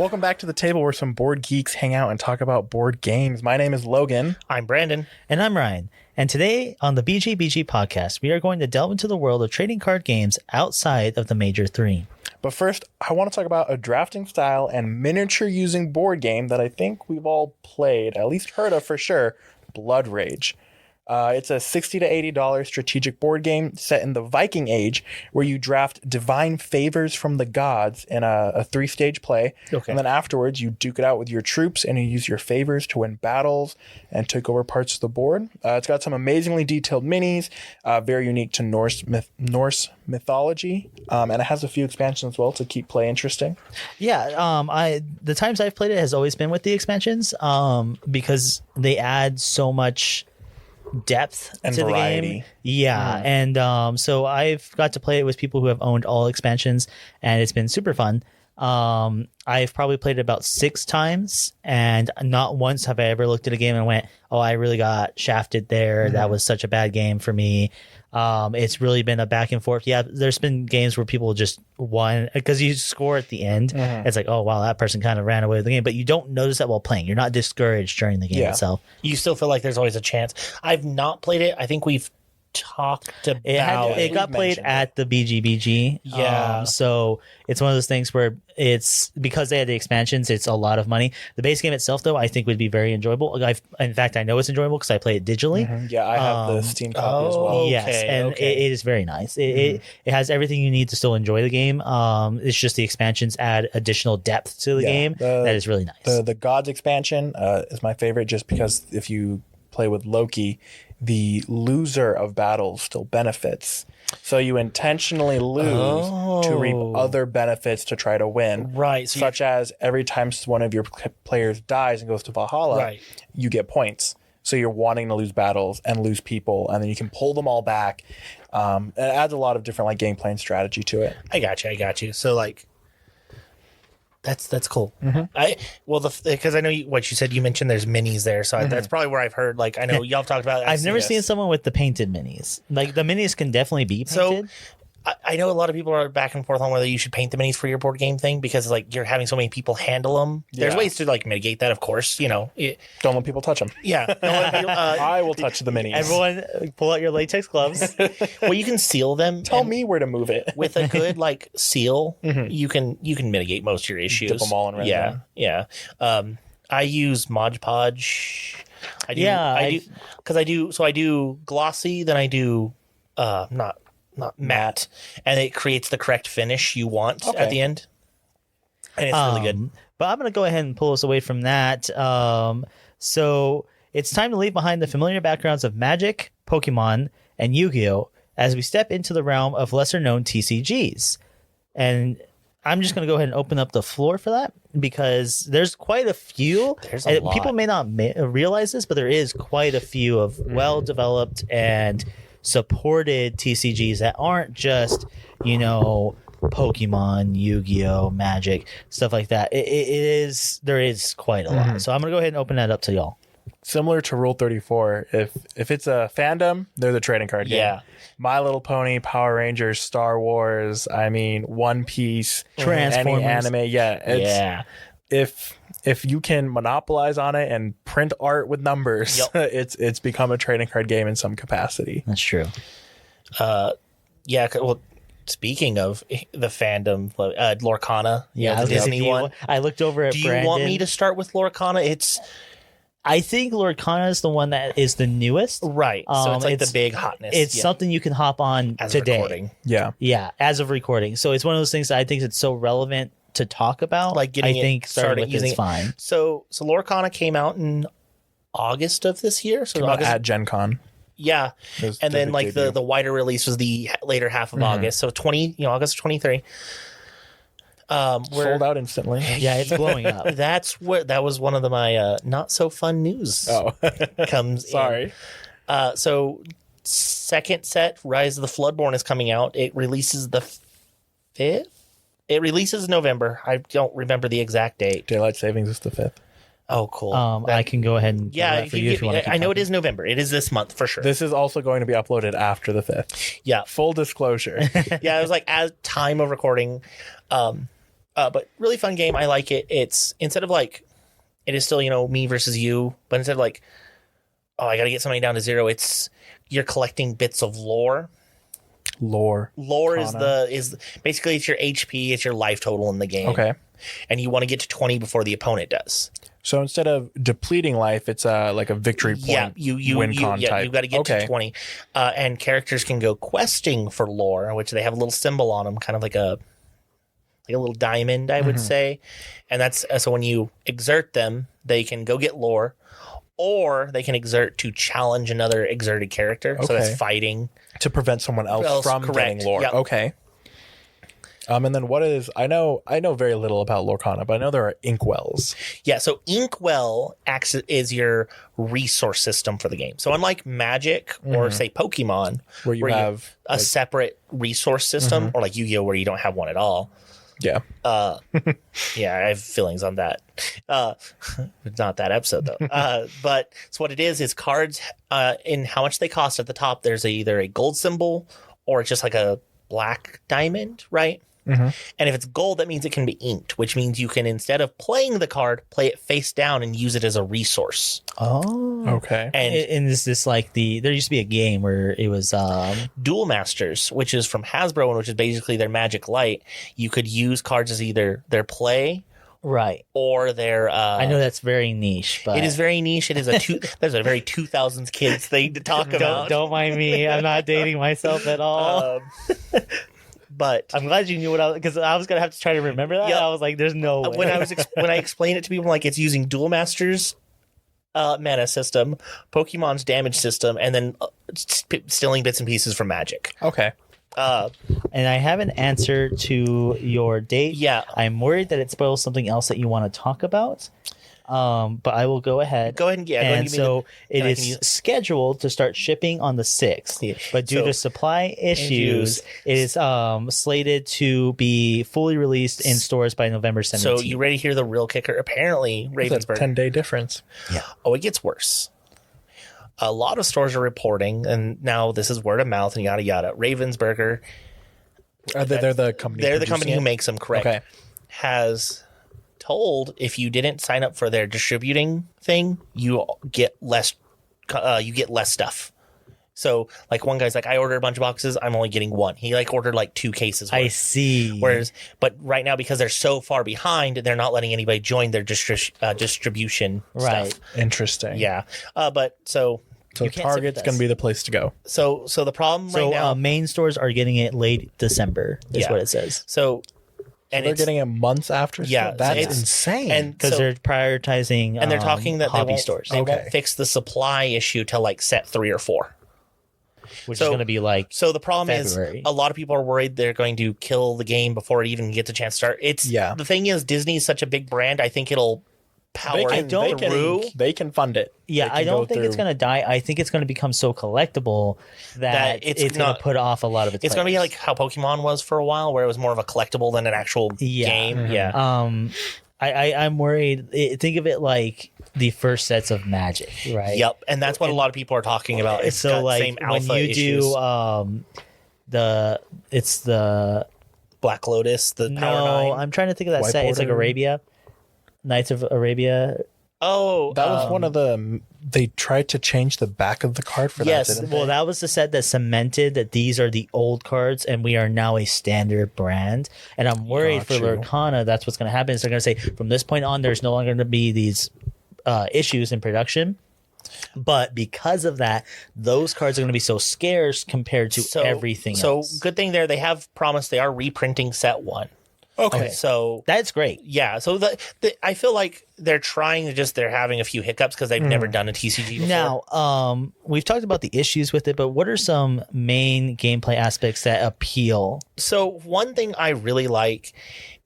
Welcome back to the table where some bored geeks hang out and talk about board games. My name is Logan. I'm Brandon. And I'm Ryan. And today on the BGBG podcast, we are going to delve into the world of trading card games outside of the major three. But first, I want to talk about a drafting style and miniature using board game that I think we've all played, at least heard of for sure, Blood Rage. It's a $60 to $80 strategic board game set in the Viking Age where you draft divine favors from the gods in a three-stage play. Okay. And then afterwards, you duke it out with your troops and you use your favors to win battles and take over parts of the board. It's got some amazingly detailed minis, very unique to Norse mythology, and it has a few expansions as well to keep play interesting. Yeah, the times I've played it has always been with the expansions because they add so much depth and to variety. The game. Yeah, and so I've got to play it with people who have owned all expansions, and it's been super fun. I've probably played it about 6 times, and not once have I ever looked at a game and went, "Oh, I really got shafted there. Mm-hmm. That was such a bad game for me." It's really been a back and forth. Yeah, there's been games where people just won because you score at the end. Mm-hmm. It's like, oh, wow, that person kind of ran away with the game, but you don't notice that while playing. You're not discouraged during the game itself. You still feel like there's always a chance. I've not played it. I think we've talked about it got played at the BGBG. Yeah. So it's one of those things where it's because they had the expansions, it's a lot of money. The base game itself, though, I think would be very enjoyable. In fact, I know it's enjoyable because I play it digitally. Mm-hmm. Yeah, I have the Steam copy as well. Yes, and it is very nice. It has everything you need to still enjoy the game. It's just the expansions add additional depth to the game that is really nice. The Gods expansion is my favorite just because if you play with Loki, the loser of battles still benefits. So you intentionally lose to reap other benefits to try to win. Right. So such as every time one of your players dies and goes to Valhalla, you get points. So you're wanting to lose battles and lose people, and then you can pull them all back. It adds a lot of different gameplay and strategy to it. I got you. So that's cool. Mm-hmm. Because I know what you said. You mentioned there's minis there, so that's probably where I've heard. I know y'all talked about. I've never seen someone with the painted minis. The minis can definitely be painted. So I know a lot of people are back and forth on whether you should paint the minis for your board game thing because you're having so many people handle them. There's ways to mitigate that, of course. Don't let people touch them. Yeah, I will touch the minis. Everyone, pull out your latex gloves. Well, you can seal them. Tell me where to move it with a good seal. Mm-hmm. You can mitigate most of your issues. Dip them all in resin. Yeah. I use Mod Podge. I do glossy. Then I do not matte, and it creates the correct finish you want at the end, and it's really good. But I'm going to go ahead and pull us away from that. So it's time to leave behind the familiar backgrounds of Magic, Pokemon, and Yu-Gi-Oh! As we step into the realm of lesser-known TCGs. And I'm just going to go ahead and open up the floor for that because there's quite a few. There's a lot. People may not realize this, but there is quite a few of well-developed and supported TCGs that aren't just, Pokemon, Yu-Gi-Oh, Magic, stuff like that. There is quite a lot. So I'm going to go ahead and open that up to y'all. Similar to Rule 34, if it's a fandom, they're the trading card game. Yeah. My Little Pony, Power Rangers, Star Wars, One Piece, Transformers. any anime. If you can monopolize on it and print art with numbers, it's become a trading card game in some capacity. That's true. Well, speaking of the fandom, Lorcana, the Disney one. I looked over at Brandon. Do you want me to start with Lorcana? I think Lorcana is the one that is the newest. Right. So it's the big hotness. It's something you can hop on as today. Of recording. Yeah. Yeah, as of recording. So it's one of those things that I think it's so relevant to talk about. I think started using it fine. So Lorcana came out in August of this year. So August at Gen Con. Yeah. And then the wider release was the later half of August. So August 23. Sold out instantly. Yeah, it's blowing up. That was one of my not so fun news. Comes Sorry. So second set, Rise of the Floodborn is coming out. It releases the 5th. It releases November. I don't remember the exact date. Daylight savings is the 5th. Oh, cool. I can go ahead and for you if you want to. I know it is November. It is this month for sure. This is also going to be uploaded after the 5th. Yeah. Full disclosure. Yeah, it was as time of recording. But really fun game. I like it. It's instead of like, it is still, me versus you, but instead of like, oh, I got to get somebody down to 0, it's you're collecting bits of lore. Lore Is basically it's your HP, it's your life total in the game. Okay. And you want to get to 20 before the opponent does. So instead of depleting life, it's like a victory point. Win con type. You got to get to 20. And characters can go questing for lore, which they have a little symbol on them, kind of like a little diamond, I would say. And that's so when you exert them, they can go get lore, or they can exert to challenge another exerted character. So that's fighting to prevent someone else from getting lore. Yep. Okay. And then what is I know very little about Lorcana, but I know there are inkwells. Yeah, so Inkwell acts is your resource system for the game. So unlike Magic or say Pokemon, where you have a separate resource system, or like Yu-Gi-Oh, where you don't have one at all. Yeah. Yeah, I have feelings on that. Not that episode though. But so what it is cards in how much they cost at the top. There's either a gold symbol or it's just like a black diamond, right? And if it's gold, that means it can be inked, which means you can, instead of playing the card, play it face down and use it as a resource. Oh, okay. And is this like there used to be a game where it was Duel Masters, which is from Hasbro, and which is basically their Magic Light. You could use cards as either their play, right, or their. I know that's very niche, but it is very niche. It is there's a very 2000s kids thing to talk about. Don't mind me. I'm not dating myself at all. But I'm glad you knew what because I was gonna have to try to remember that. Yep. I was like, "There's no way." When I explain it to people, like it's using Duel Masters mana system, Pokemon's damage system, and then stealing bits and pieces from Magic. Okay. And I have an answer to your date. Yeah. I'm worried that it spoils something else that you want to talk about. But I will go ahead. Go ahead and and so it is scheduled to start shipping on the 6th. Yeah. But due to supply issues, it is slated to be fully released in stores by November 17th. So you ready to hear the real kicker? Apparently, That's a Ravensburger. 10-day difference. Yeah. Oh, it gets worse. A lot of stores are reporting, and now this is word of mouth and yada yada. Ravensburger, They're the company. they're the company who makes them, correct? Okay. Has told if you didn't sign up for their distributing thing, you get less. You get less stuff. So, like one guy's like, I ordered a bunch of boxes. I'm only getting one. He ordered 2 cases. I see. But right now, because they're so far behind, they're not letting anybody join their distribution stuff. Interesting. Yeah. So Target's going to be the place to go. So the problem right now, main stores are getting it late December, is what it says. So they're getting it months after. Yeah, that's insane. And because they're prioritizing, and they're talking that hobby they won't, stores. They won't fix the supply issue till set 3 or 4. Which is going to be so the problem February. is a lot of people are worried they're going to kill the game before it even gets a chance to start. The thing is, Disney is such a big brand. I think it'll power through. They can fund it. Yeah, I don't think it's going to die. I think it's going to become so collectible that it's going to put off a lot of its It's going to be like how Pokemon was for a while, where it was more of a collectible than an actual game. Mm-hmm. Yeah. I'm worried. Think of it like the first sets of Magic, right? Yep, and that's what a lot of people are talking about. It's so got same when alpha you issues. do it's the Black Lotus, the Power 9. I'm trying to think of that White set. It's like Border. Arabia, Knights of Arabia. Oh, That was one of the. They tried to change the back of the card for Yes, that. Didn't Well, they? that was the set that cemented that these are the old cards and we are now a standard brand. And I'm worried for Got you. Lorcana, that's what's going to happen. Is they're going to say from this point on, there's no longer going to be these issues in production. But because of that, those cards are going to be so scarce compared to everything else. So good thing there. They have promised they are reprinting set 1. Okay. So that's great. yeah. So I feel like they're trying to they're having a few hiccups because they've never done a TCG before. Now, we've talked about the issues with it, but what are some main gameplay aspects that appeal? So one thing I really like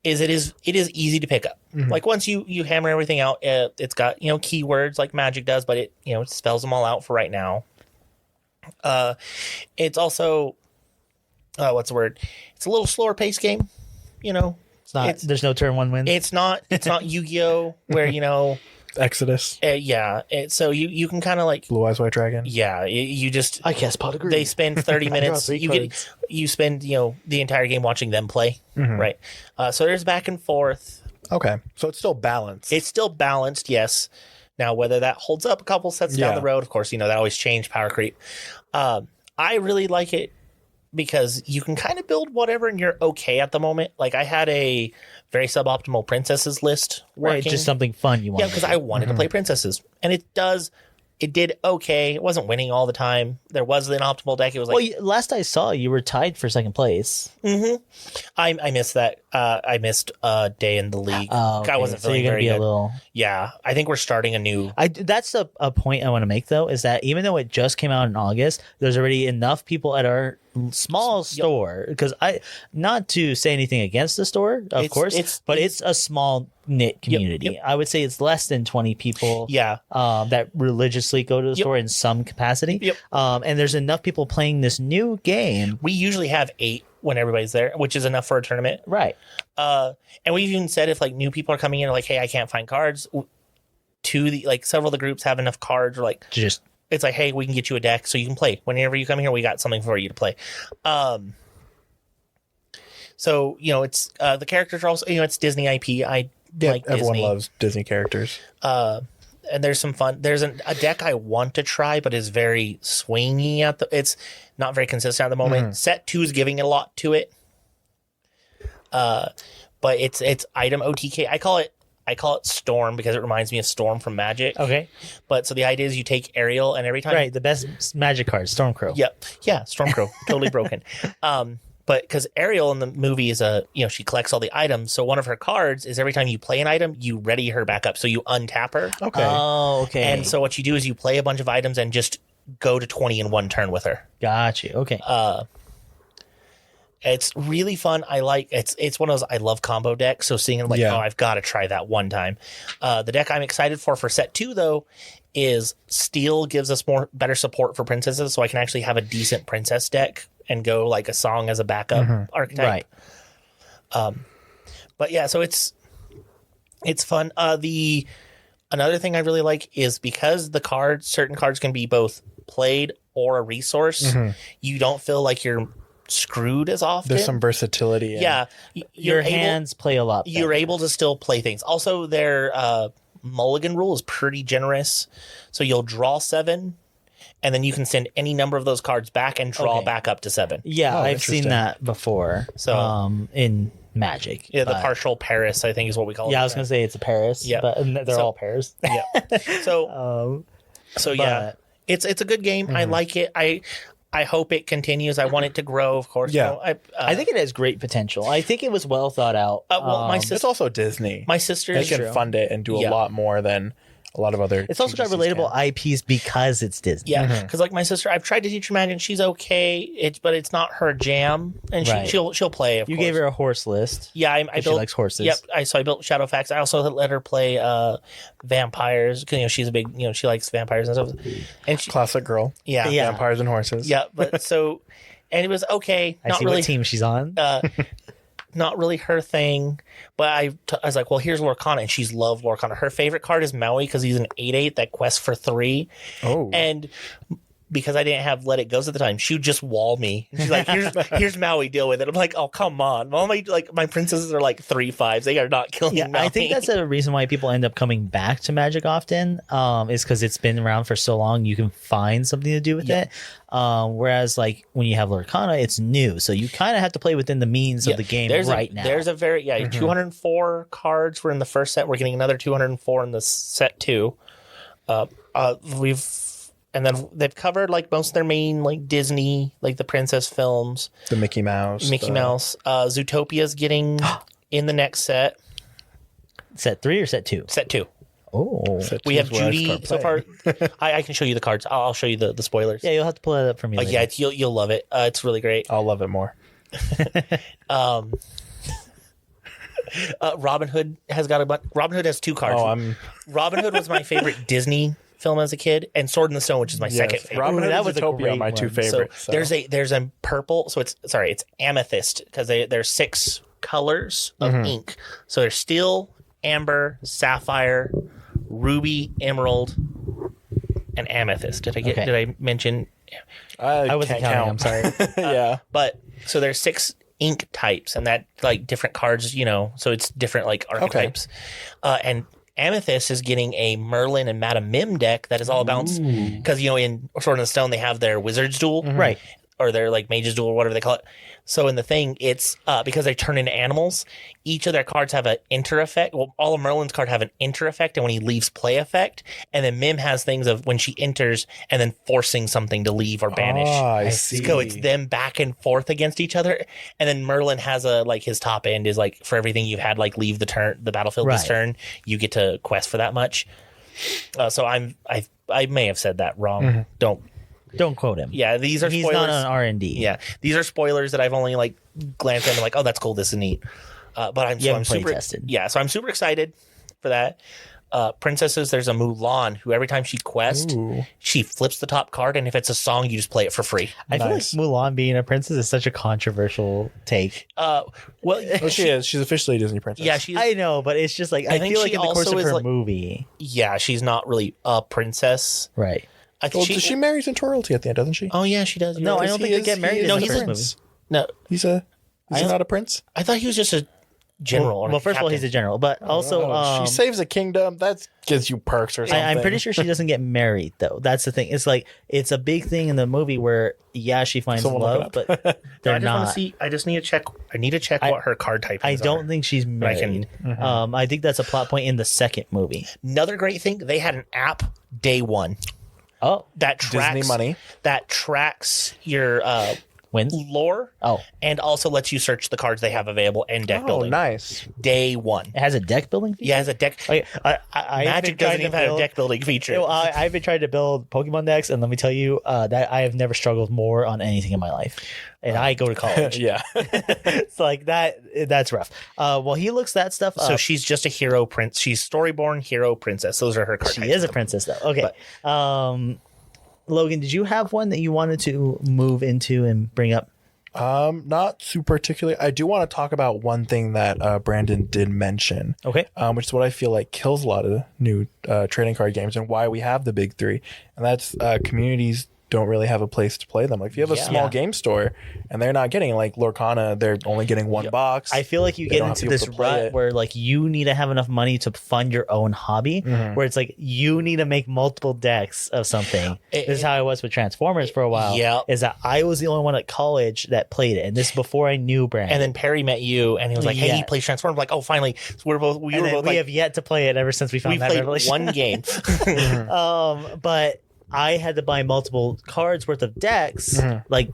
is it is easy to pick up. Like once you hammer everything out, it's got keywords like Magic does, but it it spells them all out for right now. It's also what's the word? It's a little slower paced game. It's not. There's no turn 1 win. It's not Yu-Gi-Oh where Exodus, So you can kind of like, Blue Eyes White Dragon. you just I cast pot of green. they spend 30 minutes. three cards. You spend the entire game watching them play, right? So there's back and forth. Okay, so it's still balanced. It's still balanced, yes. Now whether that holds up a couple sets down the road, of course, that always change power creep. I really like it because you can kind of build whatever and you're okay at the moment. Like I had a very suboptimal princesses list working. Right, just something fun you want. Yeah, because I wanted to play princesses, and it did okay. It wasn't winning all the time. There was an optimal deck. It was like, last I saw, you were tied for second place. I missed that. I missed a day in the league. Okay. I wasn't So feeling you're gonna very be good. a little. Yeah, I think we're starting a new. That's a point I want to make though, is that even though it just came out in August, there's already enough people at our small store. Because not to say anything against the store, of course, but it's a small knit community. I would say it's less than 20 people. Yeah. That religiously go to the store in some capacity. And there's enough people playing this new game. We usually have 8 when everybody's there, which is enough for a tournament. Right. And we've even said if like new people are coming in, like, hey, I can't find cards. Several of the groups have enough cards, or like Just it's like, hey, we can get you a deck so you can play. Whenever you come here, we got something for you to play. So it's the characters are also it's Disney IP. I like everyone Disney. loves Disney characters. And there's some fun. There's a deck I want to try, but is very swingy it's not very consistent at the moment. Set 2 is giving it a lot to it. But it's item OTK. I call it Storm because it reminds me of Storm from Magic. okay. But so the idea is you take Ariel, and every time Right. The best magic card, Stormcrow. Yep. Yeah, Stormcrow. Totally broken. But because Ariel in the movie is she collects all the items. So one of her cards is every time you play an item, you ready her back up. So you untap her. Okay. Oh, okay. And so what you do is you play a bunch of items and just go to 20 in one turn with her. Got you. Okay. It's really fun. I like it's one of those I love combo decks. So seeing it, I'm like, I've got to try that one time. The deck I'm excited for set 2 though is Steel gives us better support for princesses, so I can actually have a decent princess deck and go like a Song as a backup archetype. Right. But yeah, so it's fun. Another thing I really like is because certain cards can be both played or a resource, you don't feel like you're screwed as often. There's some versatility. Yeah. Your hands play a lot better. You're able to still play things. Also, their mulligan rule is pretty generous. So you'll draw 7, and then you can send any number of those cards back and draw back up to 7. Yeah, Oh, I've seen interesting. that before. So- in Magic. Yeah, the partial Paris, I think, is what we call it. Yeah, I was going to say it's a Paris. Yeah. But they're all pairs. Yeah. So yeah, it's a good game. I like it. I hope it continues. I want it to grow, of course. Yeah. I think it has great potential. I think it was well thought out. Well, my It's also Disney. my sister They is can fund it and do a lot more than a lot of other. It's also got TCGs relatable can. IPs because it's Disney. Yeah, because like my sister, I've tried to teach her Magic, and she's okay. But it's not her jam, and Right. she'll play. Of You course. gave her a horse list. Yeah, I She built. likes horses. Yep. So I built Shadowfax. I also let her play vampires because she's a big she likes vampires and stuff. And she, Classic girl. yeah, Yeah. Vampires and horses. yeah. But so, and it was okay. I Not see really. what team she's on. Not really her thing, but I was like, well, here's Lorcana, and she's loved Lorcana. Her favorite card is Maui because he's an 8/8 that quests for 3. Oh. And because I didn't have Let It Goes at the time, she would just wall me. She's like, here's Maui, deal with it. I'm like, oh, come on. All my princesses are like 3/5s. They are not killing Yeah, Maui. I think that's a reason why people end up coming back to Magic often, is because it's been around for so long. You can find something to do with it. Whereas, like when you have Lorcana, it's new, so you kind of have to play within the means of the game now. There's a very 204 cards were in the first set. We're getting another 204 in the set 2. And then they've covered like most of their main like Disney, like the princess films, The Mickey Mouse. Zootopia's getting in the next set. set 3 or set 2. Set 2. Oh, We have Is where I Judy start so far. I can show you the cards. I'll show you the spoilers. yeah, you'll have to pull it up for me. But later. yeah, you'll love it. It's really great. I'll love it more. Robin Hood has got a bunch. Robin Hood has 2 cards. Robin Hood was my favorite Disney film as a kid, and Sword in the Stone, which is my second favorite. Robin Hood that and was a Zootopia are great my two one. favorites. So there's a purple. So it's amethyst because there's 6 colors of ink. So there's steel, amber, sapphire, ruby, emerald, and amethyst. Did I mention? I wasn't counting. I'm sorry. Yeah. But so there's 6 ink types, and that like different cards, so it's different like archetypes. And Amethyst is getting a Merlin and Madame Mim deck that is all about, because in Sword in the Stone they have their Wizard's Duel, Right. or their like Mage's Duel, or whatever they call it. So in the thing, it's because they turn into animals. Each of their cards have an enter effect. Well, all of Merlin's cards have an enter effect, and when he leaves, play effect. And then Mim has things of when she enters and then forcing something to leave or banish. I see. So it's them back and forth against each other. And then Merlin has his top end is like for everything you've had like leave the battlefield this turn, you get to quest for that much. So I may have said that wrong. Don't quote him. Yeah, these are He's spoilers. not on R&D. Yeah, these are spoilers that I've only like glanced at and like, oh, that's cool. This is neat. But I'm super tested. Yeah, so I'm super excited for that. Princesses, there's a Mulan who every time she quests, she flips the top card, and if it's a song, you just play it for free. I feel like Mulan being a princess is such a controversial take. Well, she is. She's officially a Disney princess. Yeah, she's. I know, but it's just like I think feel like she in the course also of is her like- movie, Yeah, she's not really a princess. right? Well, she marries into royalty at the end, doesn't she? Oh yeah, she does. No, I don't think they get married. No, in the he's first a movie. No, He's not a prince. I thought he was just a general. or Well, first of all, captain. he's a general, but also she saves a kingdom. That gives you perks or something. I'm pretty sure she doesn't get married though. That's the thing. It's like it's a big thing in the movie where she finds Someone look love, it but they're I just not. want to see. I just need to check. I need to check what her card type is. I don't think she's married. I think that's a plot point in the second movie. Another great thing, they had an app day one Oh, that tracks Disney money. that tracks your wins. lore. Oh, And also lets you search the cards they have available and deck Oh, building. nice. Day one. it has a deck building feature. Yeah, it has a deck. Okay, I've Magic been doesn't trying even to have a build- deck building feature. I've been trying to build Pokemon decks, and let me tell you that I have never struggled more on anything in my life. And I go to college. Yeah. It's like that. That's rough. Well, he looks that stuff up. So she's just a hero prince. She's storyborn hero princess. Those are her cards. She is a princess, though. Okay. Logan, did you have one that you wanted to move into and bring up? Not too particularly. I do want to talk about one thing that Brandon did mention. Okay. Which is what I feel like kills a lot of new trading card games and why we have the big three. And that's communities don't really have a place to play them. Like if you have a small game store and they're not getting like Lorcana, they're only getting one box. I feel like you They get don't have into people this to play rut it. where like you need to have enough money to fund your own hobby, where it's like you need to make multiple decks of something. This is how I was with Transformers for a while. Yeah. Is that I was the only one at college that played it, and this is before I knew Brandon. And then Perry met you, and he was like, "Hey, Yeah. he plays Transformers." I'm like, "Oh, finally!" So we were both we have yet to play it ever since we found we that played revelation. one game. But I had to buy multiple cards worth of decks, like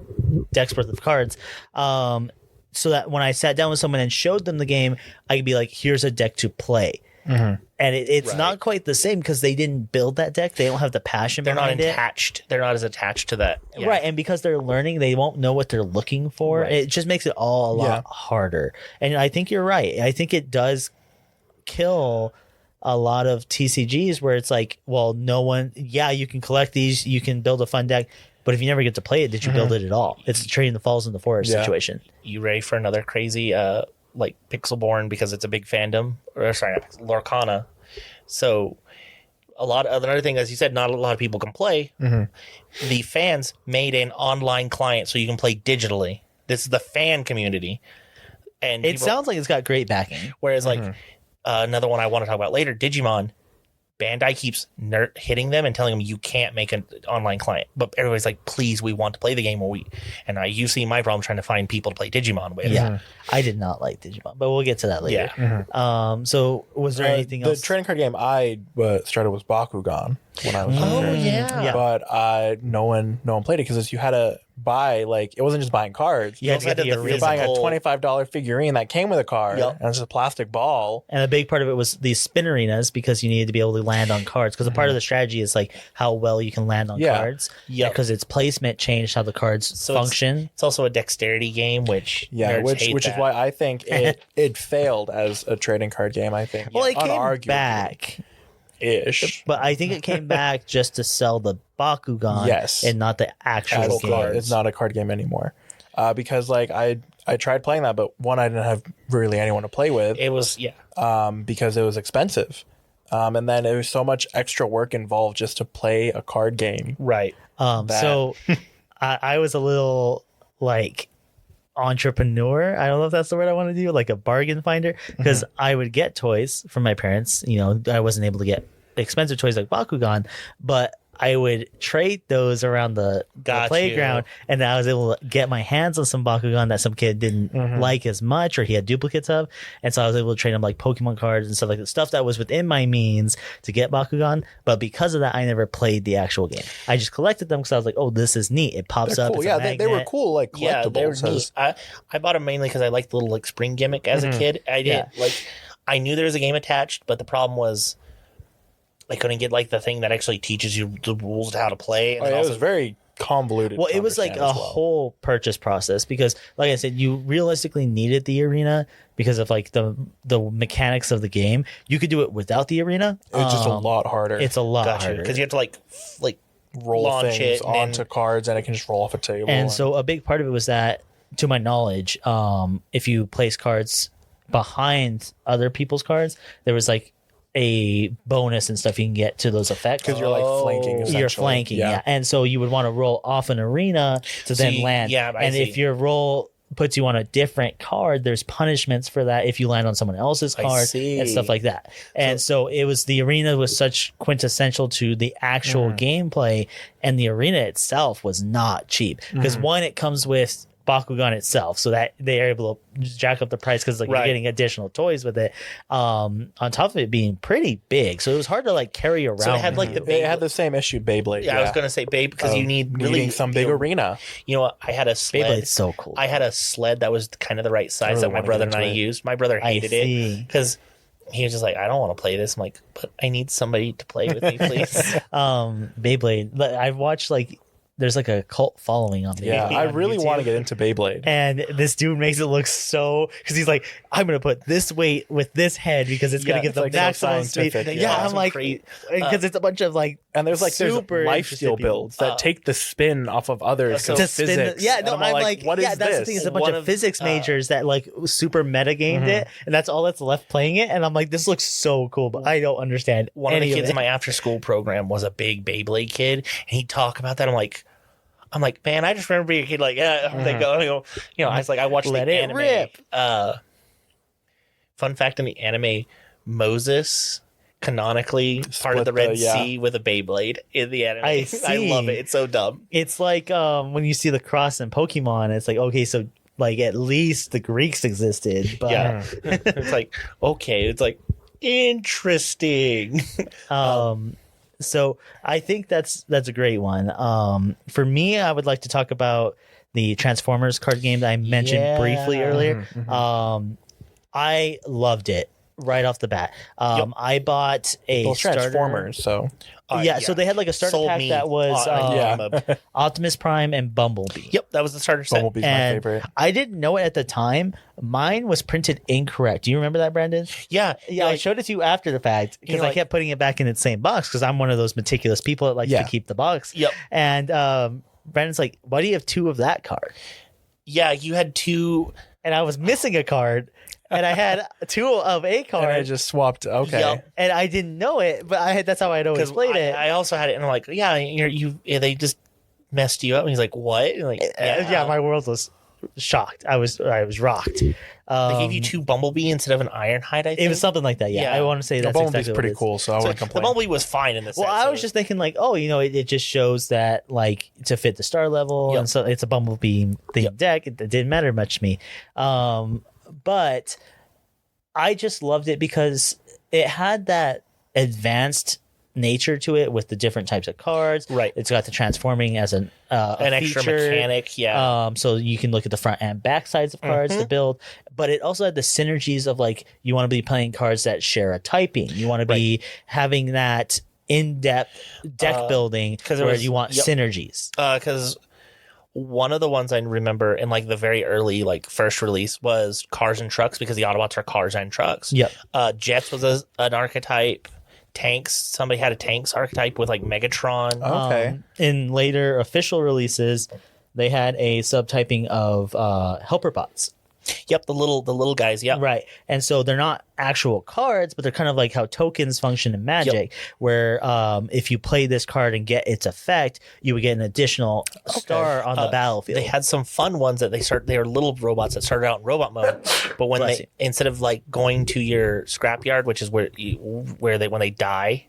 decks worth of cards, so that when I sat down with someone and showed them the game, I could be like, "Here's a deck to play." And it's not quite the same because they didn't build that deck. They don't have the passion They're not behind it. attached. They're not as attached to that. Yeah. Right, and because they're learning, they won't know what they're looking for. It just makes it all a lot harder. And I think you're right. I think it does kill a lot of TCGs where it's like, well, no one, you can collect these, you can build a fun deck, but if you never get to play it, did you build it at all? It's trading the falls in the forest situation. You ready for another crazy like Pixelborn because it's a big fandom? Or sorry, not Pixel, Lorcana. So another thing, as you said, not a lot of people can play. The fans made an online client so you can play digitally. This is the fan community. And It sounds like it's got great backing. whereas like another one I want to talk about later, Digimon, Bandai keeps hitting them and telling them you can't make an online client, but everybody's like, please, we want to play the game. And you see my problem trying to find people to play Digimon with. Yeah, I did not like Digimon, but we'll get to that later. So was there anything else? The trading card game I started was Bakugan when I was younger. Yeah. But no one played it because you had to buy, like, it wasn't just buying cards. You had to get the You're buying a $25 figurine that came with a card, Yep. and it's a plastic ball. And a big part of it was these spin arenas because you needed to be able to land on cards. Because a part of the strategy is like how well you can land on cards. Yep. Because its placement changed how the cards function. It's also a dexterity game, which nerds which hate is that. why I think it failed as a trading card game. I think. Well, it came Unarguably. back, ish. but I think it came back just to sell the Bakugan, Yes. and not the actual As game. it's not a card game anymore. Because like I tried playing that, but one, I didn't have really anyone to play with. It was Because it was expensive. And then there was so much extra work involved just to play a card game. Right. So I was a little like entrepreneur. I don't know if that's the word I want to do, like a bargain finder, because I would get toys from my parents. You know, I wasn't able to get expensive toys like Bakugan, but I would trade those around the playground, and I was able to get my hands on some Bakugan that some kid didn't like as much, or he had duplicates of, and so I was able to trade him like Pokemon cards and stuff like that, stuff that was within my means to get Bakugan. But because of that, I never played the actual game. I just collected them because I was like, "Oh, this is neat. It pops They're up." cool. It's Yeah, a they were magnet. cool, like collectibles. Yeah, they were neat. I bought them mainly because I liked the little like spring gimmick as a kid. I did I knew there was a game attached, but the problem was I couldn't get like the thing that actually teaches you the rules to how to play. And Oh, yeah, also, it was very convoluted. Well, it was like a whole purchase process because, like I said, you realistically needed the arena because of like the mechanics of the game. You could do it without the arena. It's just a lot harder. It's a lot harder because you have to like roll launch things it and onto cards, and it can just roll off a table. And so a big part of it was that, to my knowledge, if you place cards behind other people's cards, there was like a bonus and stuff you can get to those effects because you're like flanking. You're flanking, yeah. And so you would want to roll off an arena to then land. Yeah, and if your roll puts you on a different card, there's punishments for that if you land on someone else's card and stuff like that. And so it was, the arena was such quintessential to the actual gameplay, and the arena itself was not cheap because one, it comes with Bakugan itself, so that they are able to just jack up the price because like you're getting additional toys with it, on top of it being pretty big, so it was hard to like carry around. So it had like It had the same issue Beyblade. I was gonna say because you need really some big arena. You know what? I had a sled. Beyblade's so cool. I had a sled that was kind of the right size really that my wanna brother get and I into it. used. My brother hated it because he was just like, I don't want to play this. I'm like, but I need somebody to play with me, please. Beyblade. I've watched like, there's like a cult following on Beyblade. Yeah, I on really YouTube. want to get into Beyblade. And this dude makes it look so, because he's like, I'm gonna put this weight with this head because it's gonna Yeah, get it's the like so maximum speed. scientific, Yeah, yeah. I'm like, because it's a bunch of like, And there's super life interested steal people. builds that take the spin off of others. So- So to spin the, physics. yeah, And no, I'm I'm like, what is yeah, that's this? the thing. It's a bunch One of of, physics majors that like super meta gamed it, and that's all that's left playing it. And I'm like, this looks so cool, but I don't understand. One of any the kids it. in my after school program was a big Beyblade kid, and he'd talk about that. I'm like, man, I just remember being a kid. Like, yeah, they go, you know, I was like, I watched Let the it anime. rip. Fun fact in the anime, Moses canonically parted the Red Sea with a Beyblade in the anime. I I see. love it. It's so dumb. It's like when you see the cross in Pokemon, it's like, okay, so like at least the Greeks existed, but Yeah, it's like okay, it's like interesting. So I think that's a great one. For me, I would like to talk about the Transformers card game that I mentioned briefly earlier. I loved it right off the bat. I bought a starter. Transformers. So So they had like a starter Sold pack me. that was Yeah. Optimus Prime and Bumblebee. Yep, that was the starter set. Bumblebee's my And favorite. I didn't know it at the time. Mine was printed incorrect. Do you remember that, Brandon? Yeah, Yeah, I showed it to you after the fact because know, I like- kept putting it back in its same box because I'm one of those meticulous people that likes to keep the box. Yep. And Brandon's like, why do you have two of that card? Yeah, you had two. And I was missing a card, and I had two of a And card, I just swapped. Okay. Yep. and I didn't know it, but that's how I'd always Because played it. I also had it, and I'm like, yeah, they just messed you up. And he's like, what? And like, yeah, my world was shocked. I was rocked. They gave you two Bumblebee instead of an Ironhide. I think It was something like that. Yeah, Yeah. I want to say The that's Bumblebee's exactly pretty what it is. cool, so I So wouldn't the complain. Bumblebee was fine in this. Well, I was just thinking like, oh, it just shows that like to fit the star level, and so it's a Bumblebee themed deck. It didn't matter much to me, but I just loved it because it had that advanced nature to it with the different types of cards. Right. It's got the transforming as an extra feature. mechanic. Yeah. So you can look at the front and back sides of cards to build, but it also had the synergies of like you want to be playing cards that share a typing. You want to be having that in-depth deck building where you want synergies. Because one of the ones I remember in like the very early like first release was cars and trucks, because the Autobots are cars and trucks. Yep. Jets was an archetype. Tanks, somebody had a tanks archetype with like Megatron. Okay. In later official releases, they had a subtyping of helper bots. Yep, the little guys. Yep. Right. And so they're not actual cards, but they're kind of like how tokens function in Magic, where if you play this card and get its effect, you would get an additional star on the battlefield. They had some fun ones that they were little robots that started out in robot mode, but when Bless they you. instead of like going to your scrapyard, which is when they die,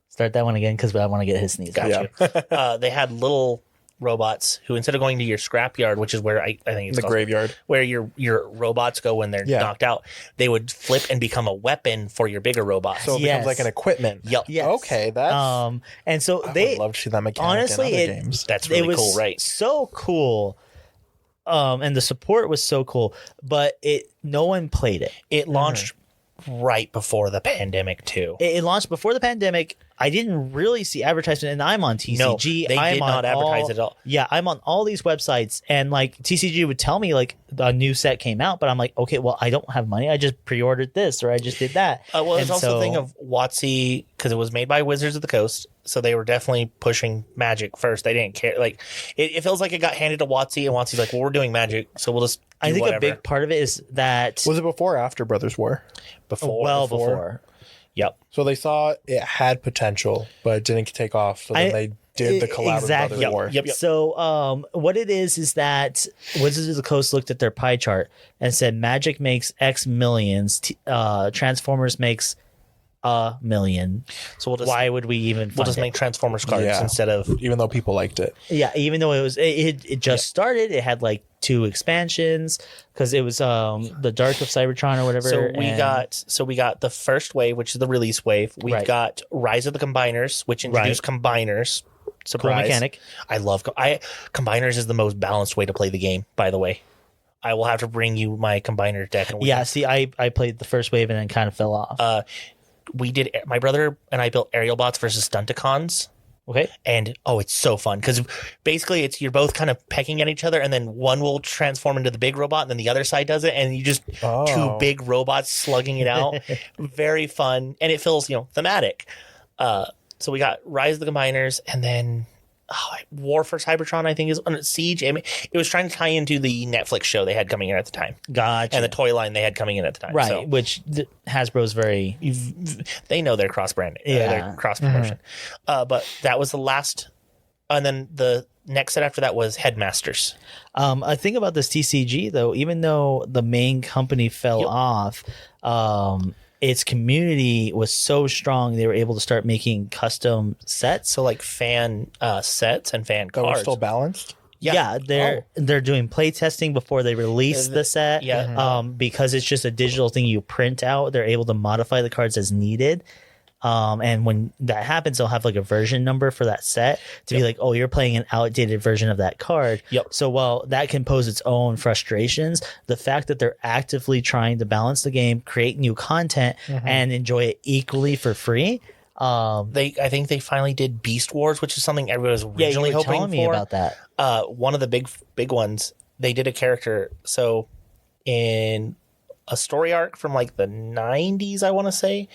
Start that one again because I want to get his sneeze. gotcha. They had little robots who, instead of going to your scrapyard, which is where I think it's The called, graveyard. where your robots go when they're knocked out, they would flip and become a weapon for your bigger robots. So it Yes. becomes like an equipment. Yep. Yes. Okay, that's. And so I they would love to see that mechanic honestly, in other it- games. That's it really was cool, right? so cool. And the support was so cool, but no one played it. It launched right before the pandemic too. It launched before the pandemic. I didn't really see advertisement, and I'm on TCG. No, they I'm did on not advertise it at all. Yeah, I'm on all these websites, and like TCG would tell me like a new set came out, but I'm like, okay, well, I don't have money. I just pre-ordered this or I just did that. Well, And it's also so- the thing of WotC, because it was made by Wizards of the Coast, so they were definitely pushing Magic first. They didn't care. Like it feels like it got handed to WotC, and WotC's like, well, we're doing Magic, so we'll just. I do think whatever. a big part of it is that Was it before or after Brothers War? before. Yep. So they saw it had potential, but it didn't take off. So then they did the collaborative exactly. Brothers War. Yep. So what it is that Wizards of the Coast looked at their pie chart and said Magic makes X millions, Transformers makes a million. So we'll just Why would we even fund we'll just it? make Transformers cards Yeah. instead of. Even though people liked it. Yeah, even though it just started, it had like 2 expansions because it was the Dark of Cybertron or whatever. So we and- got the first wave, which is the release wave. We Right. got Rise of the Combiners, which introduced combiners. cool Surprise! mechanic. I love combiners is the most balanced way to play the game. By the way, I will have to bring you my combiner deck. And Yeah, see, I played the first wave and then kind of fell off. we did. My brother and I built aerial bots versus Stunticons. Okay. And it's so fun because basically you're both kind of pecking at each other, and then one will transform into the big robot, and then the other side does it, and you just two big robots slugging it out. Very fun, and it feels thematic. So we got Rise of the Combiners, and then War for Cybertron, I think, is on Siege. I mean, it was trying to tie into the Netflix show they had coming in at the time, Gotcha. and the toy line they had coming in at the time. right, So which Hasbro's very they know they're cross branding, Yeah. their cross promotion. But that was the last, and then the next set after that was Headmasters. I think about this TCG though, even though the main company fell off, its community was so strong they were able to start making custom sets. So like fan sets and fan That was cards. still balanced. Yeah, they're doing play testing before they release the set. Yeah. Because it's just a digital thing you print out. They're able to modify the cards as needed. And when that happens, they'll have like a version number for that set to be like, oh, you're playing an outdated version of that card. Yep. So while that can pose its own frustrations, the fact that they're actively trying to balance the game, create new content, and enjoy it equally for free. I think they finally did Beast Wars, which is something everybody was Yeah, you originally were hoping telling me for. about that. One of the big ones, they did a character. So in a story arc from like the 90s, I want to say,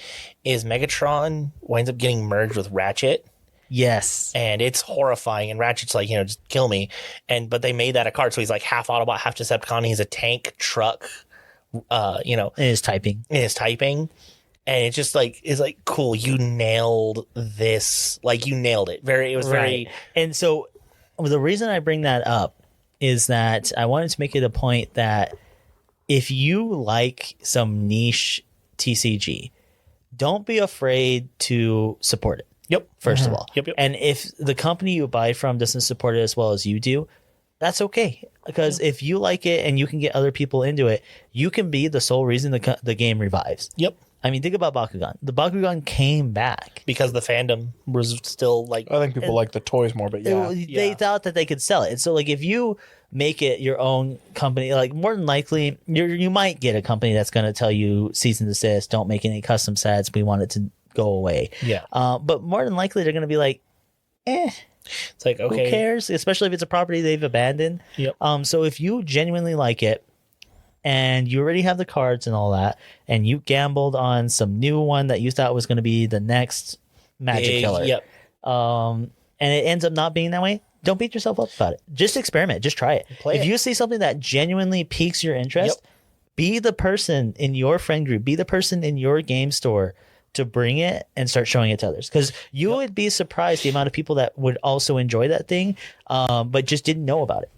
is Megatron winds up getting merged with Ratchet. Yes. And it's horrifying. And Ratchet's like, just kill me. But they made that a card. So he's like half Autobot, half Decepticon. He's a tank, truck, It is typing. in his typing. And it's just like, cool. You nailed this. Like you nailed it. It was very, And so the reason I bring that up is that I wanted to make it a point that if you like some niche TCG, don't be afraid to support it. yep. First of all. Yep. And if the company you buy from doesn't support it as well as you do, that's okay. Because if you like it and you can get other people into it, you can be the sole reason the game revives. Yep. I mean, think about Bakugan. The Bakugan came back. Because the fandom was still like, I think people like the toys more, but yeah. They thought that they could sell it. And so, like, if you make it your own company, like, more than likely, you might get a company that's going to tell you, cease and desist, don't make any custom sets, we want it to go away. yeah. But more than likely, they're going to be like, It's like, okay. who cares? Especially if it's a property they've abandoned. Yep. So if you genuinely like it, and you already have the cards and all that, and you gambled on some new one that you thought was going to be the next Magic Killer, Yep. and it ends up not being that way, don't beat yourself up about it. Just experiment. Just try it. If you see something that genuinely piques your interest, be the person in your friend group, be the person in your game store to bring it and start showing it to others. Because you would be surprised the amount of people that would also enjoy that thing, but just didn't know about it.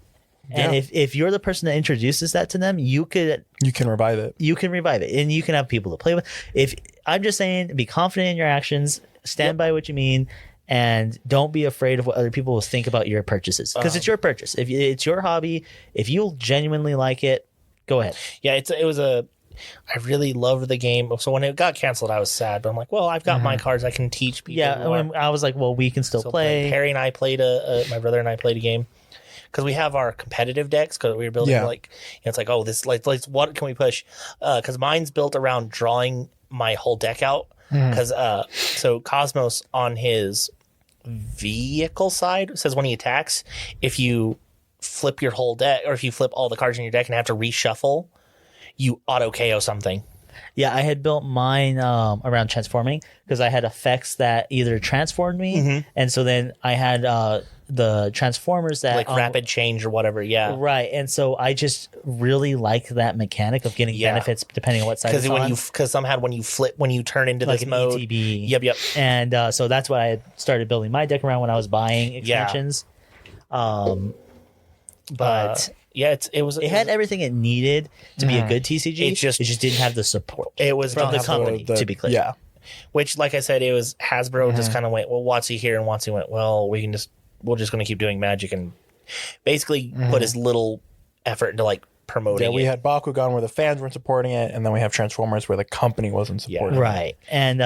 And if you're the person that introduces that to them, you can revive it. You can revive it, and you can have people to play with. If I'm just saying, be confident in your actions, stand by what you mean, and don't be afraid of what other people will think about your purchases, because it's your purchase. If it's your hobby, if you genuinely like it, go ahead. Yeah, I really loved the game. So when it got canceled, I was sad, but I'm like, well, I've got my cards. I can teach people. Yeah, I was like, well, we can still play. Harry and I played my brother and I played a game. Because we have our competitive decks, because we were building it's like, oh, this what can we push? Because mine's built around drawing my whole deck out. Because so Cosmos on his vehicle side says when he attacks, if you flip your whole deck, or if you flip all the cards in your deck and have to reshuffle, you auto KO something. Yeah, I had built mine around transforming, because I had effects that either transformed me, and so then I had the transformers that like rapid change or whatever. Yeah, right. And so I just really like that mechanic of getting benefits depending on what side it's on. Because some had when you turn into like this an mode. ETB. Yep. And so that's what I had started building my deck around when I was buying expansions. But it had everything it needed to be a good TCG. It just didn't have the support. It was from the company, to be clear. Yeah. Which, like I said, it was Hasbro just kind of went, well, WotC here, and WotC went, well, we're just going to keep doing Magic, and basically put as little effort into like promoting it. Yeah, we had Bakugan where the fans weren't supporting it, and then we have Transformers where the company wasn't supporting it. Right. And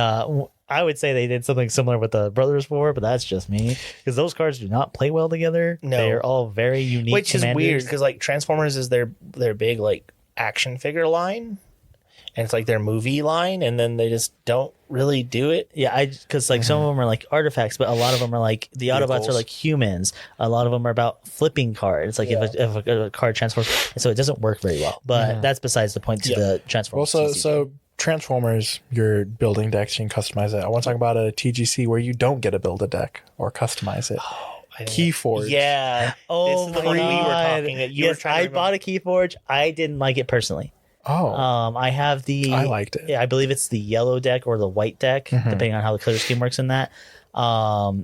I would say they did something similar with the Brothers War, but that's just me, because those cards do not play well together. No. They're all very unique. Which is weird, because like Transformers is their big like action figure line, and it's like their movie line, and then they just don't really do it. Yeah, because like some of them are like artifacts, but a lot of them are like the Autobots are like humans. A lot of them are about flipping cards. Like if a card transforms, so it doesn't work very well. But that's besides the point to the Transformers. Well, so Transformers, you're building decks, you can customize it. I want to talk about a TGC where you don't get to build a deck or customize it. Keyforge. Yeah. Oh, this is the my one we were God. talking. Yes, I bought a Keyforge. I didn't like it personally. Oh. I have I liked it. I believe it's the yellow deck or the white deck, depending on how the color scheme works in that. But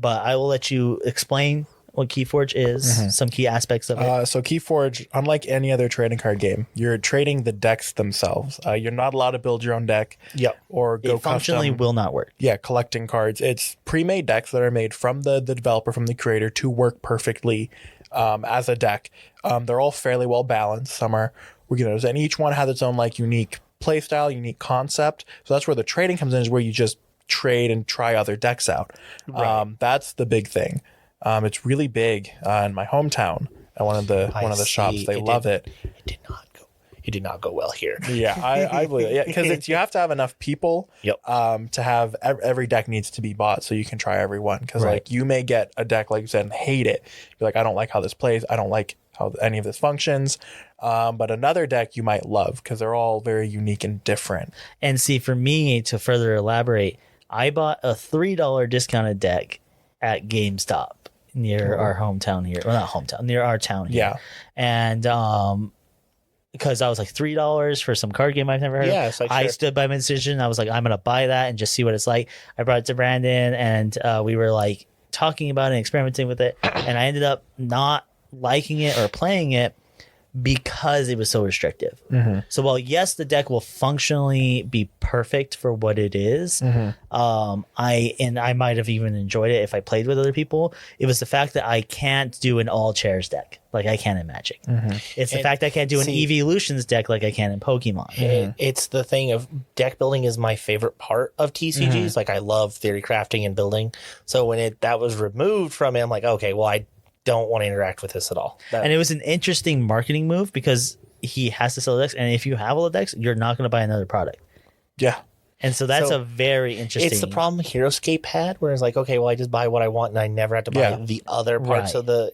I will let you explain what Keyforge is, some key aspects of it. So Keyforge, unlike any other trading card game, you're trading the decks themselves. You're not allowed to build your own deck. Or go it functionally custom. will not work. Yeah, collecting cards. It's pre-made decks that are made from the developer, from the creator, to work perfectly as a deck. They're all fairly well balanced. Some are beginners, and each one has its own like unique play style, unique concept. So that's where the trading comes in, is where you just trade and try other decks out. Right. That's the big thing. It's really big in my hometown at one of the shops. They love it. It did not go well here. Yeah, I believe it. Yeah, because you have to have enough people. To have every deck needs to be bought so you can try every one. Because like you may get a deck like you said and hate it. You're like, I don't like how this plays. I don't like how any of this functions. But another deck you might love because they're all very unique and different. And see, for me to further elaborate, I bought a $3 discounted deck at GameStop near our hometown here. Well, not hometown, near our town here. Yeah. And because I was like $3 for some card game I've never heard of. Like, I stood by my decision. I was like, I'm going to buy that and just see what it's like. I brought it to Brandon, and we were like talking about it and experimenting with it. And I ended up not liking it or playing it because it was so restrictive. So while yes, the deck will functionally be perfect for what it is, I might have even enjoyed it if I played with other people. It was the fact that I can't do an all chairs deck like I can in Magic. It's the fact I can't do an Evolutions deck like I can in Pokemon. It's the thing of deck building is my favorite part of TCGs. Like I love theory crafting and building. So when that was removed from it, I'm like, okay, well, I don't want to interact with this at all. And it was an interesting marketing move because he has to sell decks, and if you have all the decks, you're not going to buy another product. Yeah. And so that's a very interesting. It's the problem HeroScape had, where it's like, okay, well, I just buy what I want, and I never have to buy the other parts of the.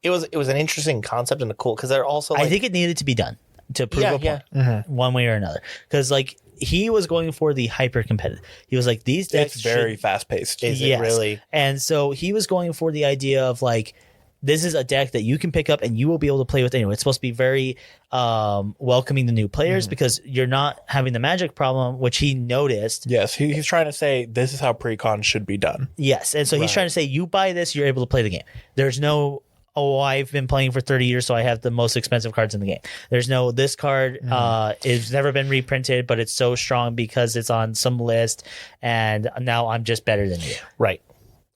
It was an interesting concept and a cool because they're also. I think it needed to be done to prove a point, one way or another. Because like he was going for the hyper competitive. He was like, these decks It's very fast paced. Is it really? And so he was going for the idea of like, this is a deck that you can pick up and you will be able to play with anyway. It's supposed to be very welcoming to new players because you're not having the Magic problem, which he noticed. Yes, he's trying to say this is how pre-con should be done. Yes. And so he's trying to say, you buy this, you're able to play the game. There's no, oh, I've been playing for 30 years, so I have the most expensive cards in the game. There's no, this card it's never been reprinted, but it's so strong because it's on some list, and now I'm just better than you. Right.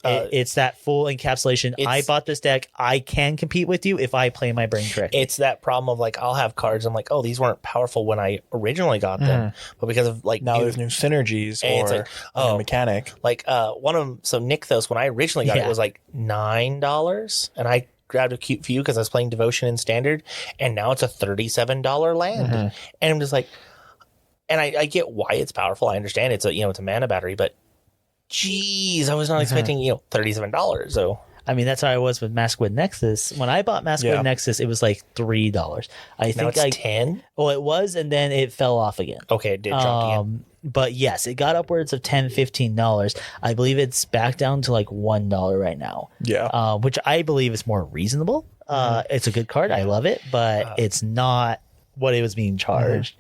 It's that full encapsulation. I bought this deck. I can compete with you if I play my brain correctly. It's that problem of like, I'll have cards. I'm like, oh, these weren't powerful when I originally got them, but because of like Now there's new synergies and it's or like, a new mechanic. like one of them. So Nykthos, when I originally got it, was like $9, and I grabbed a cute few because I was playing Devotion in Standard, and now it's a $37 land, and I'm just like, and I get why it's powerful. I understand it's a it's a mana battery, but geez, I was not expecting $37. So I mean, that's how I was with Maskwood Nexus. When I bought Maskwood Nexus, it was like $3. I now think it's 10. Well, it was, and then it fell off again. Okay, it did jump again. But yes, it got upwards of $10, $15. I believe it's back down to like $1 right now. Yeah. Which I believe is more reasonable. It's a good card. I love it, but it's not what it was being charged.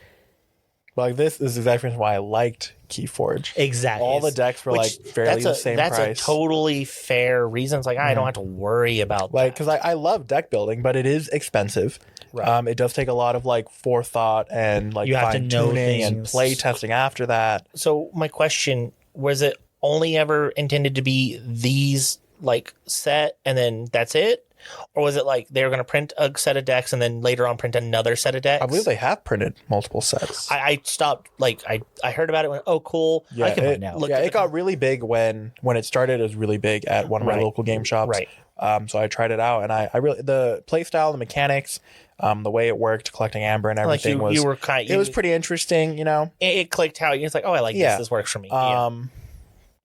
Like this is exactly why I liked Keyforge. Exactly. All the decks were like fairly the same price. That's a totally fair reason. It's like I don't have to worry about like that. because I love deck building, but it is expensive. Right. It does take a lot of like forethought and like You have to fine know tuning and things. play testing after that. So my question, was it only ever intended to be these like set and then that's it? Or was it like they were going to print a set of decks and then later on print another set of decks? I believe they have printed multiple sets. I stopped, like, I heard about it, went, oh, cool. Yeah, I can it, find out. it got really big when it started. It was really big at one of my local game shops. Right. So I tried it out, and I really the play style, the mechanics, the way it worked, collecting amber and everything you were kind. It was pretty interesting, It clicked how it's like, oh, I like this. This works for me.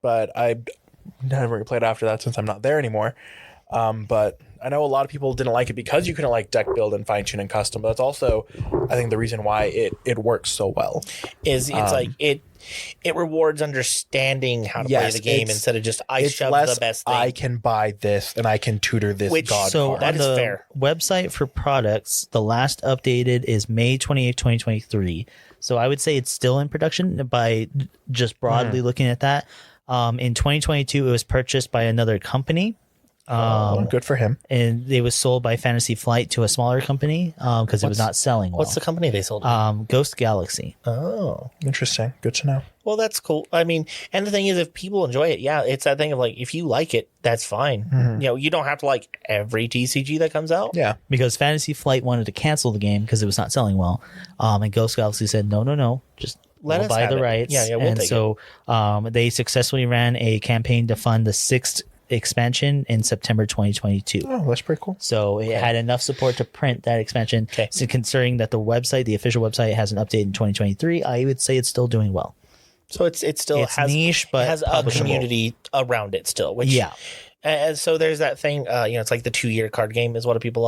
But I never played after that since I'm not there anymore. But I know a lot of people didn't like it because you couldn't like deck build and fine tune and custom. But that's also, I think, the reason why it works so well. Is it's like it rewards understanding how to play the game instead of just I shove the best thing. I can buy this and I can tutor this god card. that is fair. Website for products, the last updated is May 28th, 2023. So I would say it's still in production by just broadly looking at that. In 2022, it was purchased by another company. Good for him. And it was sold by Fantasy Flight to a smaller company because it was not selling well. What's the company they sold it? Ghost Galaxy. Oh, Interesting. Good to know. well, that's cool. I mean, and the thing is, if people enjoy it, it's that thing of like, if you like it, that's fine. You don't have to like every TCG that comes out. Yeah. Because Fantasy Flight wanted to cancel the game because it was not selling well. And Ghost Galaxy said, no, just Let us buy have the it. rights. Yeah, we'll and take so they successfully ran a campaign to fund the 6th expansion in September 2022. Oh, that's pretty cool. So it had enough support to print that expansion. Okay. So considering that the website, the official website, hasn't updated in 2023, I would say it's still doing well. So it still It's has niche, but it has a publishable. community around it still. Which and so there's that thing. It's like the 2-year card game is what a lot of people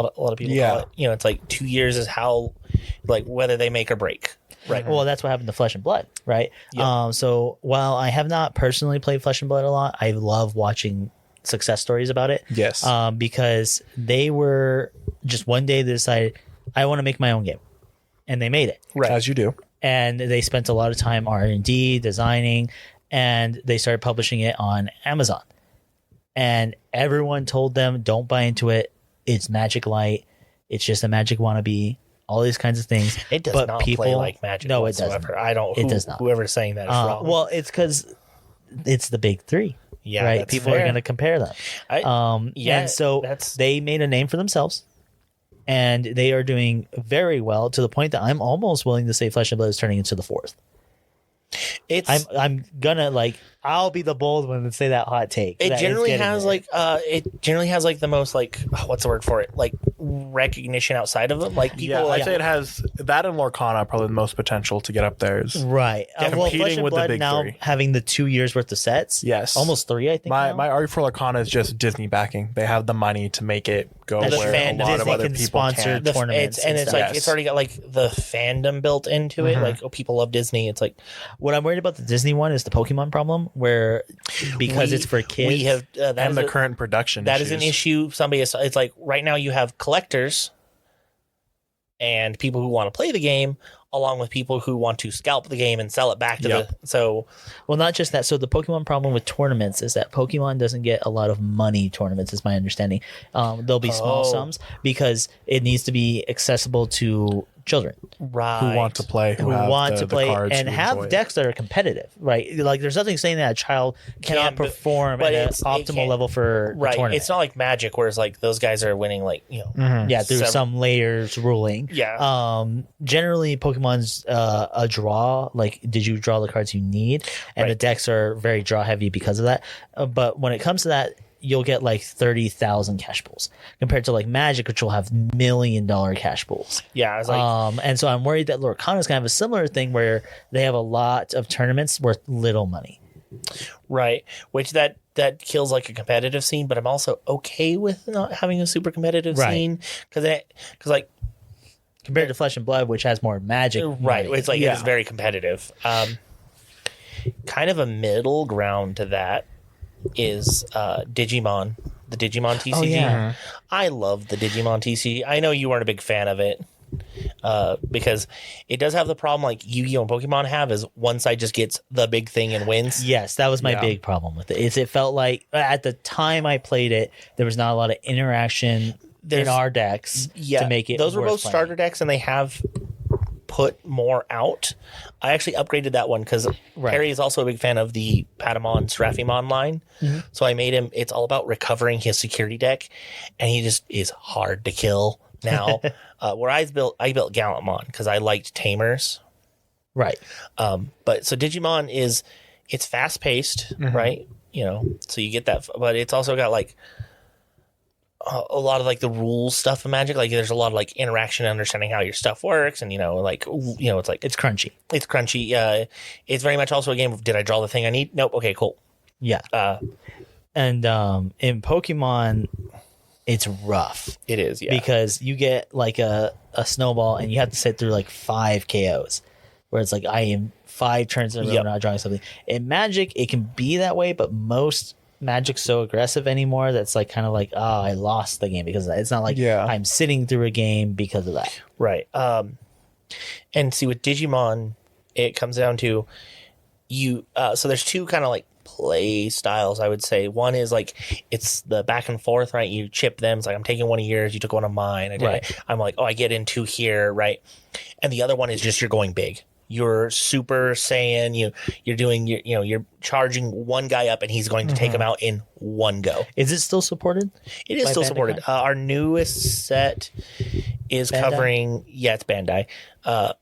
call it. It's like 2 years is how, like, whether they make or break. Right. Well, that's what happened to Flesh and Blood, right? Yeah. So while I have not personally played Flesh and Blood a lot, I love watching success stories about it. Yes. Because they were just one day they decided, I want to make my own game, and they made it. Right. As you do. And they spent a lot of time R&D designing, and they started publishing it on Amazon. And everyone told them, don't buy into it. It's Magic Light. It's just a Magic wannabe. All these kinds of things. It does but not people, play like Magic. No, whatsoever. it doesn't. I don't. It does not. Whoever's saying that is wrong. Well, it's because it's the big three. Yeah, right. that's People fair. are going to compare them. And so they made a name for themselves, and they are doing very well to the point that I'm almost willing to say Flesh and Blood is turning into the 4th. I'm gonna I'll be the bold one to say that hot take. It That generally is getting has there. the most like what's the word for it? Like recognition outside of them. Like people Yeah, like I'd say it has that and Lorcana probably the most potential to get up there. Right. Well, competing Flesh and with the Blood big now three. having the 2 years worth of sets. Yes. Almost 3, I think. My now. my argument for Lorcana is just Disney backing. They have the money to make it go That's where true. a lot of Disney other can people sponsor can't. the tournaments and it's stuff. like Yes. it's already got like the fandom built into it. Like people love Disney. It's like What I'm worried about the Disney one is the Pokemon problem, where because it's for kids. we have that and is the a- current production that issues. is an issue. It's like right now you have collectors and people who want to play the game, along with people who want to scalp the game and sell it back to Yep. the. So Well, not just that. So the Pokemon problem with tournaments is that Pokemon doesn't get a lot of money tournaments, is my understanding. There'll be small sums because it needs to be accessible to children right, who want to play, who have want the, to the play cards, and who have enjoy it. decks that are competitive, right? Like there's nothing saying that a child cannot Can't, perform but at an it optimal can't- level for a right. tournament. It's not like Magic, where it's like those guys are winning, like Yeah, through several- some layers ruling. Yeah. Generally, Pokemon's a draw. Like, did you draw the cards you need? And the Right. decks are very draw heavy because of that. But when it comes to that, you'll get like 30,000 cash pools compared to like Magic, which will have $1 million cash pools. Yeah, I was like, And so I'm worried that Lorcana's gonna have a similar thing where they have a lot of tournaments worth little money. right, which that kills like a competitive scene. But I'm also okay with not having a super competitive Right. scene because like Compared to Flesh and Blood, which has more magic. right, money. it's like Yeah. it's very competitive. Kind of a middle ground to that is Digimon, the Digimon TCG. Oh, yeah. I love the Digimon TCG. I know you weren't a big fan of it because it does have the problem like Yu-Gi-Oh! And Pokemon have is one side just gets the big thing and wins. Yes, that was my Yeah. big problem with it. Is it felt like at the time I played it, there was not a lot of interaction in our decks to make it. Those were worth both playing. starter decks, and they have put more out. I actually upgraded that one because Right. Harry is also a big fan of the Patamon Seraphimon line. Mm-hmm. So I made him. It's all about recovering his security deck, and he just is hard to kill now. Where I built Gallantmon because I liked Tamers. Right. But so Digimon it's fast paced, right? So you get that, but it's also got like a lot of like the rules stuff of Magic. Like there's a lot of like interaction, understanding how your stuff works, and it's like It's crunchy. it's crunchy. It's very much also a game of did I draw the thing I need? Nope. Okay, cool. Yeah. And in Pokemon, it's rough It is, yeah. because you get like a snowball and you have to sit through like 5 KOs where it's like I am 5 turns in a row Yep. not drawing something. In Magic, it can be that way, but most Magic's so aggressive anymore that's like kind of like, oh, I lost the game because of that. It's not like Yeah. I'm sitting through a game because of that. Right. And see with Digimon, it comes down to you. So there's two kind of like play styles, I would say. One is like it's the back and forth, right? You chip them. It's like I'm taking one of yours, you took one of mine. I did Right. it. I'm like, oh, I get in 2 here, right? And the other one is just you're going big. You're Super Saiyan. You're doing you're charging one guy up, and he's going to take him out in one go. Is it still supported? It is By still Bandai supported. Our newest set is Bandai? covering. Yeah, it's Bandai.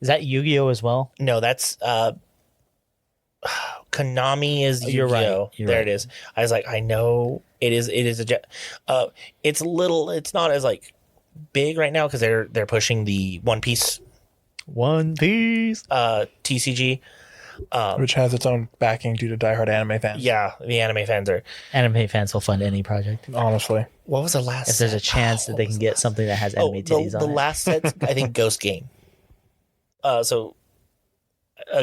Is that Yu-Gi-Oh as well? No, that's Konami is You're right. Yu-Gi-Oh. You're There right. it is. I was like, I know it is. It is it's little. It's not as like big right now because they're pushing the One Piece One Piece. TCG. which has its own backing due to diehard anime fans. Yeah, the anime fans are. Anime fans will fund any project Honestly. What was the last? if there's a set? chance that they can get something that has anime the titties on it. last set, I think Ghost Game. So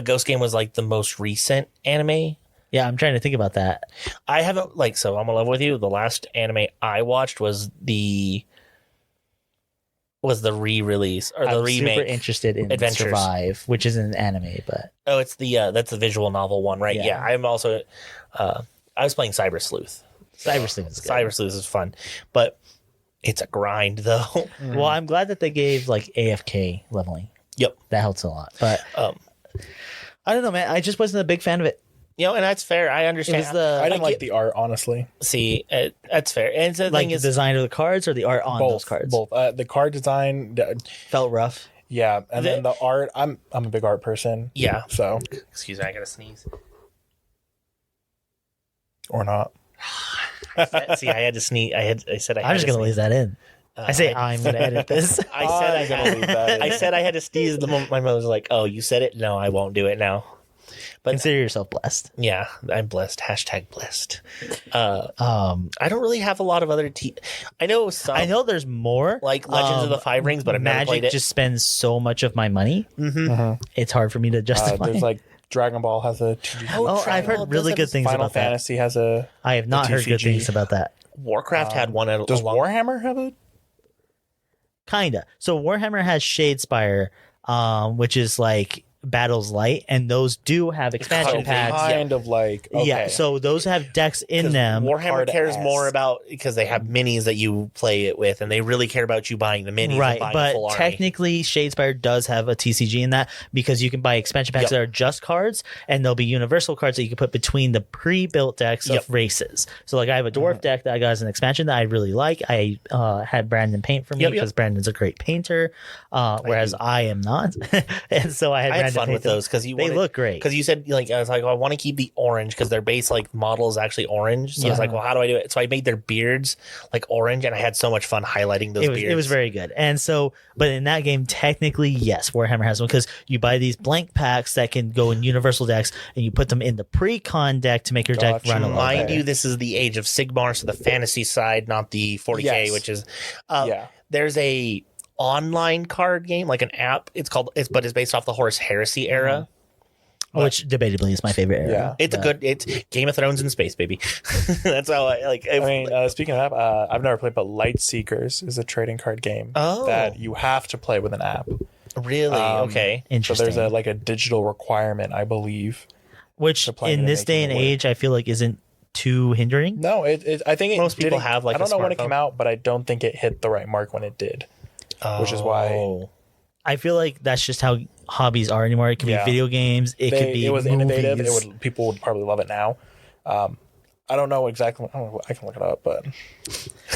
Ghost Game was like the most recent anime. Yeah, I'm trying to think about that. I haven't so I'm in love with you. The last anime I watched was the re-release or the I'm remake. super interested in Adventures. Survive, which isn't an anime, but Oh, it's the that's the visual novel one, right? Yeah. Yeah, I'm also I was playing Cyber Sleuth. Cyber Sleuth is good. Cyber Sleuth is fun, but it's a grind though. Well, I'm glad that they gave like AFK leveling. Yep. That helps a lot. But Um, I don't know, man. I just wasn't a big fan of it. and that's fair. I It understand. was the I didn't like get- the art, honestly. See, that's fair. And the like thing the is, design of the cards or the art on those cards. Both. The card design, Felt rough. yeah, and then the art. I'm a big art person. yeah. So Excuse me, I gotta sneeze. or not. See, I had to sneak. I said I had I'm just to gonna leave that in. I say I- I'm gonna edit this. I said I I'm gonna had, leave that in. I said I had to sneeze the moment my mother was like, "Oh, you said it? No, I won't do it now." But Consider yourself blessed. yeah, I'm blessed. Hashtag blessed. I I don't really have a lot of other. I know some. know there's more like Legends of the Five Rings, but I've never Magic played it. just spends so much of my money. Mm-hmm. It's hard for me to justify. There's like Dragon Ball has a TCG. Oh, I've heard really good things Final about that. Fantasy has a. I have not heard good TCG. things about that. Warcraft had one. Does Warhammer have a? Kinda. So Warhammer has Shadespire, which is like Battles Light, and those do have expansion packs. Kind of like okay. Yeah, so those have decks in them. Warhammer Hard cares ass. more about because they have minis that you play it with, and they really care about you buying the minis, Right, and buying but the full army. technically Shadespire does have a TCG in that because you can buy expansion packs Yep. that are just cards, and there'll be universal cards that you can put between the pre-built decks Yep. of races. So like I have a dwarf deck that I got as an expansion that I really like. I had Brandon paint for me Yep, yep. because Brandon's a great painter, whereas I am not. And so I had I had Brandon fun paint with them. those because They look great. Because you said like I was like, oh, I want to keep the orange because their base like model is actually orange. So I was like, well, how do I do it? So I made their beards like orange, and I had so much fun highlighting those beards. It was very good. And so, but in that game, technically, yes, Warhammer has one because you buy these blank packs that can go in universal decks, and you put them in the pre-con deck to make your deck Gotcha. run a little Mind better. you, this is the age of Sigmar, so the fantasy side, not the 40K, Yes. which is Yeah. There's a online card game, like an app. It's based off the Horus Heresy era. Which debatably is my favorite era. Yeah. It's Game of Thrones in space, baby. That's how I like. I mean, speaking of that, I've never played, but Light Seekers is a trading card game that you have to play with an app. really okay. So Interesting. there's a digital requirement, I believe. Which playing in and this day making and it work. age, I feel like isn't too hindering. No, I think Most people didn't- have, like, I don't a know when it smartphone. came out, but I don't think it hit the right mark when it did. Which is why Oh. I feel like that's just how hobbies are anymore. It could Yeah. be video games. It could be it was movies. innovative. People would probably love it now. I don't know exactly. I can look it up, but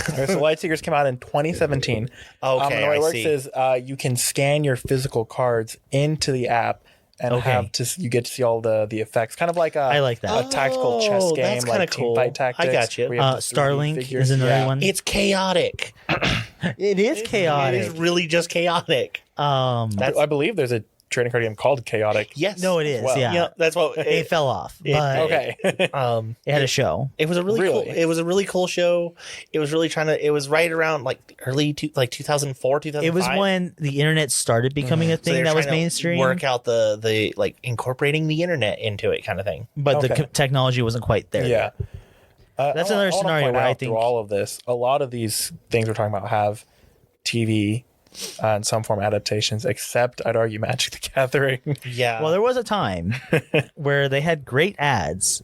okay, so Light Seekers came out in 2017. Okay, and the way I it works see. is you can scan your physical cards into the app and Okay. you get to see all the effects, kind of like I like that. a tactical chess Oh, game, that's kinda like cool. Team Fight Tactics. I got you. where have the 3D Starlink figures. is another Yeah. one. It's chaotic. It is chaotic. It is really just chaotic. I believe there's a trading card game called Chaotic. Yes. No, it is. Well, yeah. Yeah, that's what It fell off, but Okay. it had a show. It was a really, Really? cool. It was a really cool show. It was really it was right around like early 2004, 2005. It was when the internet started becoming a So they thing were that was trying to mainstream, Work out the like incorporating the internet into it kind of thing. but the Okay. technology wasn't quite there. Yeah. That's I another wanna scenario point where I out think- through all of this, a lot of these things we're talking about have TV and some form of adaptations, except I'd argue Magic the Gathering. Yeah. Well, there was a time where they had great ads,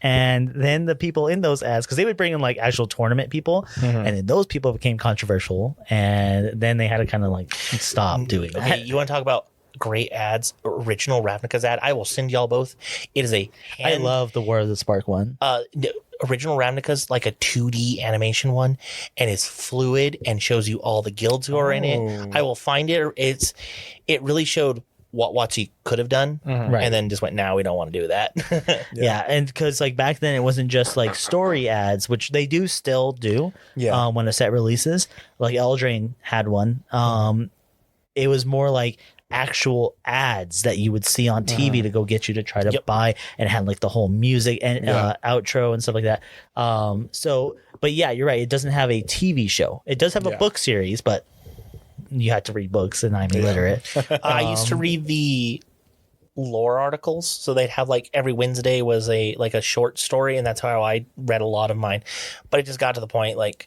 and then the people in those ads, because they would bring in like actual tournament people, and then those people became controversial, and then they had to kind of like stop doing that. Okay, you want to talk about great ads? Original Ravnica's ad. I will send y'all both. It is a I love the War of the Spark one. original Ravnica's like a 2D animation one, and it's fluid and shows you all the guilds who are in it. I will find it. It really showed what WotC could have done, Right. and then just went, "Now we don't want to do that." Yeah, and because like back then it wasn't just like story ads, which they do still do. Yeah. When a set releases, like Eldraine had one. It was more like actual ads that you would see on TV to go get you to try to buy, and had like the whole music and outro and stuff like that. But yeah, you're right. It doesn't have a TV show. It does have a book series, but you had to read books, and I'm illiterate. I used to read the lore articles, so they'd have like every Wednesday was a short story, and that's how I read a lot of mine. But it just got to the point like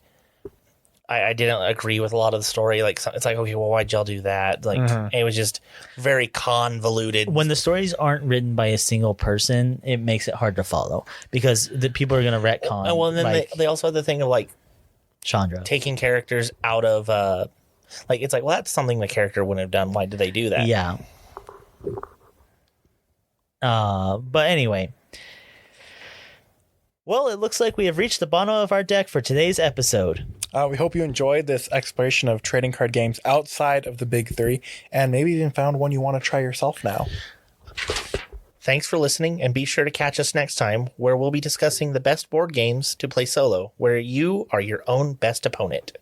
I didn't agree with a lot of the story. Like it's like, okay, well, why'd y'all do that? Like it was just very convoluted. When the stories aren't written by a single person, it makes it hard to follow because the people are going to retcon. Well, and then like they also had the thing of like Chandra. taking characters out of like it's like, well, that's something the character wouldn't have done. Why did they do that? Yeah. But anyway. Well, it looks like we have reached the bottom of our deck for today's episode. We hope you enjoyed this exploration of trading card games outside of the big three, and maybe even found one you want to try yourself now. Thanks for listening, and be sure to catch us next time, where we'll be discussing the best board games to play solo, where you are your own best opponent.